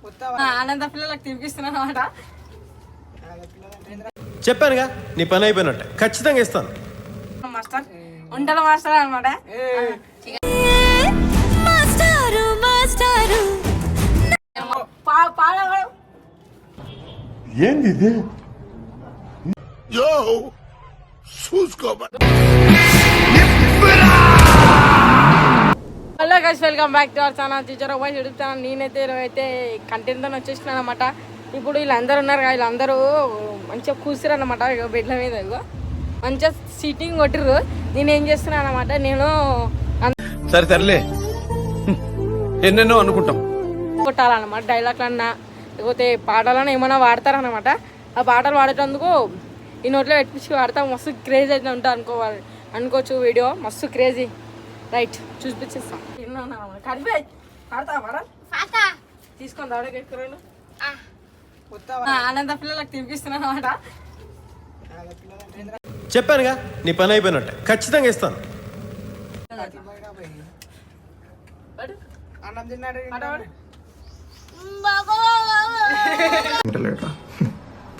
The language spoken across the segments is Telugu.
అనంత పిల్లలకు తినిపిస్తున్నాను అన్నమాట. చెప్పానుగా నీ పని అయిపోయినట్టే, ఖచ్చితంగా ఇస్తాను. మాస్టర్ వంటల మాస్టర్ అనమాట. ఏంది ఇది? చూసుకోబా. Hello guys, welcome back to our channel teacher voice ఎడుగుతాను. నేనైతే కంటెంట్తో వచ్చేసినాను అనమాట. ఇప్పుడు వీళ్ళందరూ ఉన్నారు కదా, వీళ్ళందరూ మంచిగా కూర్చురు అనమాట. ఇక బెడ్ల మీద ఇగో మంచిగా సీటింగ్ కొట్టిర్రు. నేనేం చేస్తున్నాను అనమాట, నేను సరే తరలే ఎన్నెన్నో అనుకుంటాం కొట్టాలన్నమాట. డైలాగ్లు అన్నా లేకపోతే పాటలన్నా ఏమైనా వాడతారనమాట. ఆ పాటలు పాడేటందుకు ఈ నోట్లో పెట్టించి వాడతా. మస్తు క్రేజ్ అయితే ఉంటుంది అనుకోవచ్చు. వీడియో మస్తు క్రేజీ. రైట్, చూపించేస్తాం. కడిపే పాడతా పాడా తీసుకొని దాడకి ఎక్కువ అనంత పిల్లలకు తినిపిస్తున్నాను అనమాట. చెప్పానుగా నీ పని అయిపోయినట్టే, ఖచ్చితంగా ఇస్తాను.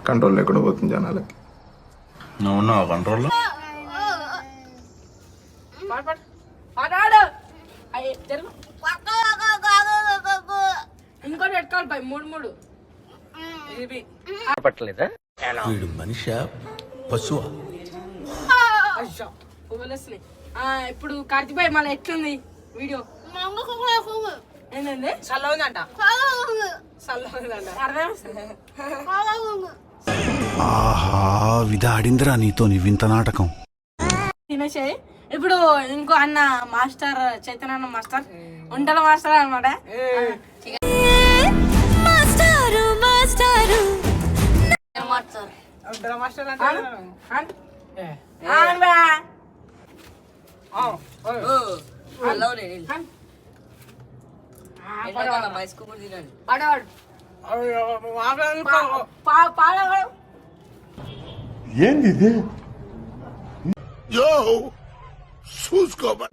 కంట్రోల్ లేకుండా పోతుంది జనాలకి. అవునా కంట్రోల్ ఇంకోటి పెట్టుకోవాలి పై మూడు పట్టలేదా? వీడు మనిషి పశువా? ఇప్పుడు కార్తీక్ భాయ్ మళ్ళీ ఎట్లుంది వీడియో? ఏంటండి చల్లవుందంట. ఆహా, విధాడిందిరా నీతో నీ వింత నాటకం. తినేసే. ఇప్పుడు ఇంకో అన్న మాస్టర్ చైతన్య మాస్టర్ వంటల మాస్టర్ అనమాట. ఏంది ఇది? చూసుకోబా.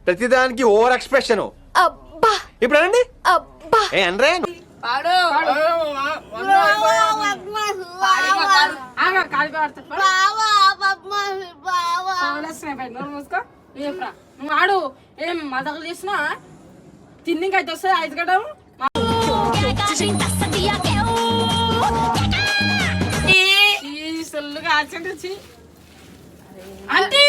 ప్రతిదానికి ఓవర్ ఎక్స్ప్రెషన్. ఇప్పుడు అనండి అనరే నువ్వు ఆడు ఏం మదకలు చేసినా తిన్నికైతే వస్తుంది ఐదు గడం. సొల్లుగా ఆచండి వచ్చి అంటే